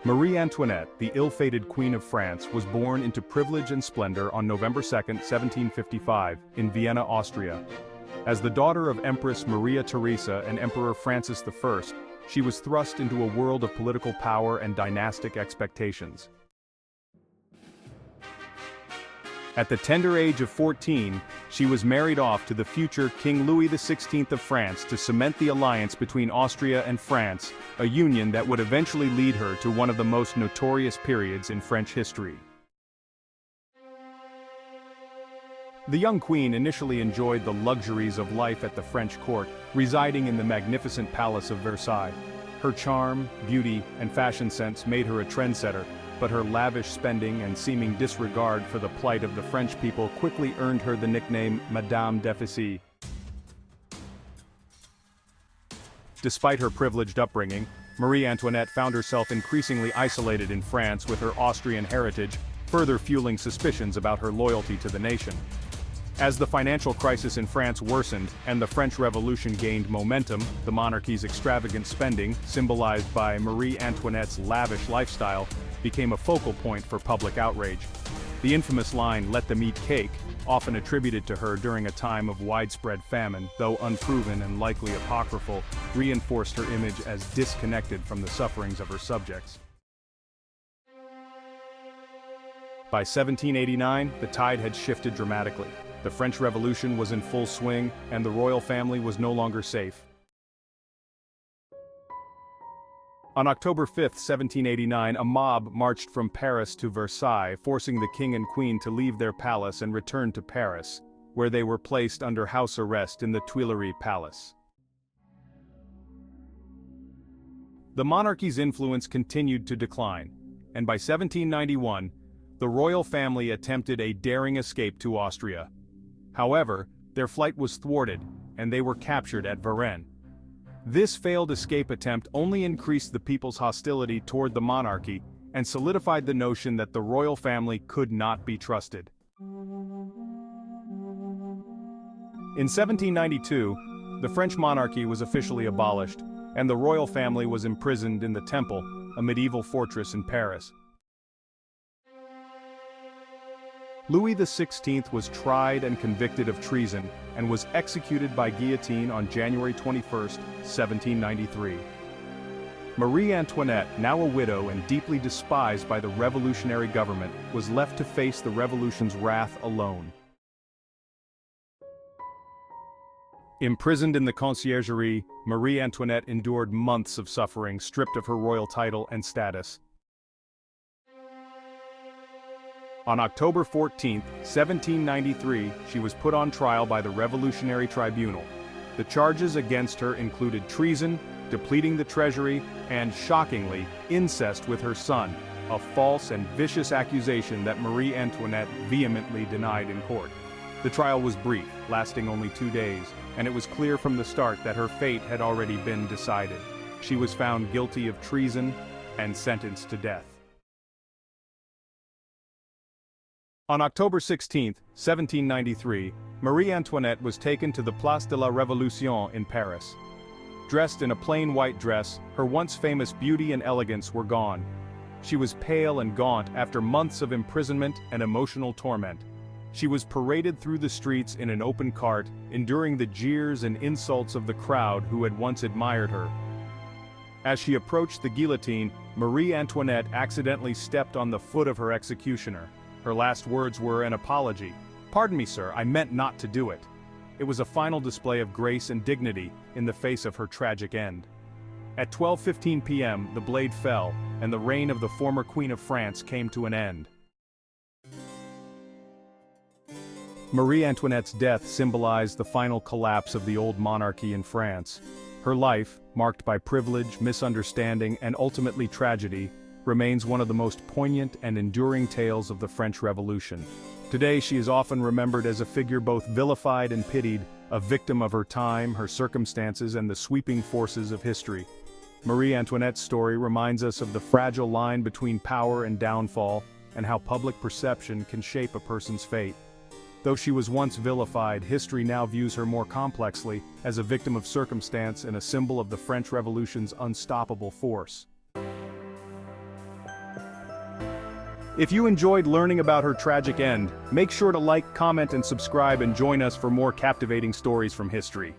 Marie Antoinette, the ill-fated Queen of France, was born into privilege and splendor on November 2, 1755, in Vienna, Austria. As the daughter of Empress Maria Theresa and Emperor Francis I, she was thrust into a world of political power and dynastic expectations. At the tender age of 14, she was married off to the future King Louis XVI of France to cement the alliance between Austria and France, a union that would eventually lead her to one of the most notorious periods in French history. The young queen initially enjoyed the luxuries of life at the French court, residing in the magnificent palace of Versailles. Her charm, beauty, and fashion sense made her a trendsetter, but her lavish spending and seeming disregard for the plight of the French people quickly earned her the nickname Madame Déficit. Despite her privileged upbringing, Marie Antoinette found herself increasingly isolated in France with her Austrian heritage, further fueling suspicions about her loyalty to the nation. As the financial crisis in France worsened and the French Revolution gained momentum, the monarchy's extravagant spending, symbolized by Marie Antoinette's lavish lifestyle, became a focal point for public outrage. The infamous line, "Let them eat cake," often attributed to her during a time of widespread famine, though unproven and likely apocryphal, reinforced her image as disconnected from the sufferings of her subjects. By 1789, the tide had shifted dramatically. The French Revolution was in full swing, and the royal family was no longer safe. On October 5, 1789, a mob marched from Paris to Versailles, forcing the king and queen to leave their palace and return to Paris, where they were placed under house arrest in the Tuileries Palace. The monarchy's influence continued to decline, and by 1791, the royal family attempted a daring escape to Austria. However, their flight was thwarted, and they were captured at Varennes. This failed escape attempt only increased the people's hostility toward the monarchy and solidified the notion that the royal family could not be trusted. In 1792, the French monarchy was officially abolished, and the royal family was imprisoned in the Temple, a medieval fortress in Paris. Louis XVI was tried and convicted of treason and was executed by guillotine on January 21, 1793. Marie Antoinette, now a widow and deeply despised by the revolutionary government, was left to face the revolution's wrath alone. Imprisoned in the Conciergerie, Marie Antoinette endured months of suffering, stripped of her royal title and status. On October 14, 1793, she was put on trial by the Revolutionary Tribunal. The charges against her included treason, depleting the treasury, and, shockingly, incest with her son, a false and vicious accusation that Marie Antoinette vehemently denied in court. The trial was brief, lasting only 2 days, and it was clear from the start that her fate had already been decided. She was found guilty of treason and sentenced to death. On October 16, 1793, Marie Antoinette was taken to the Place de la Révolution in Paris. Dressed in a plain white dress, her once famous beauty and elegance were gone. She was pale and gaunt after months of imprisonment and emotional torment. She was paraded through the streets in an open cart, enduring the jeers and insults of the crowd who had once admired her. As she approached the guillotine, Marie Antoinette accidentally stepped on the foot of her executioner. Her last words were an apology. "Pardon me, sir, I meant not to do it." It was a final display of grace and dignity in the face of her tragic end. At 12:15 p.m., the blade fell, and the reign of the former Queen of France came to an end. Marie Antoinette's death symbolized the final collapse of the old monarchy in France. Her life, marked by privilege, misunderstanding, and ultimately tragedy, remains one of the most poignant and enduring tales of the French Revolution. Today she is often remembered as a figure both vilified and pitied, a victim of her time, her circumstances, and the sweeping forces of history. Marie Antoinette's story reminds us of the fragile line between power and downfall, and how public perception can shape a person's fate. Though she was once vilified, history now views her more complexly, as a victim of circumstance and a symbol of the French Revolution's unstoppable force. If you enjoyed learning about her tragic end, make sure to like, comment and subscribe and join us for more captivating stories from history.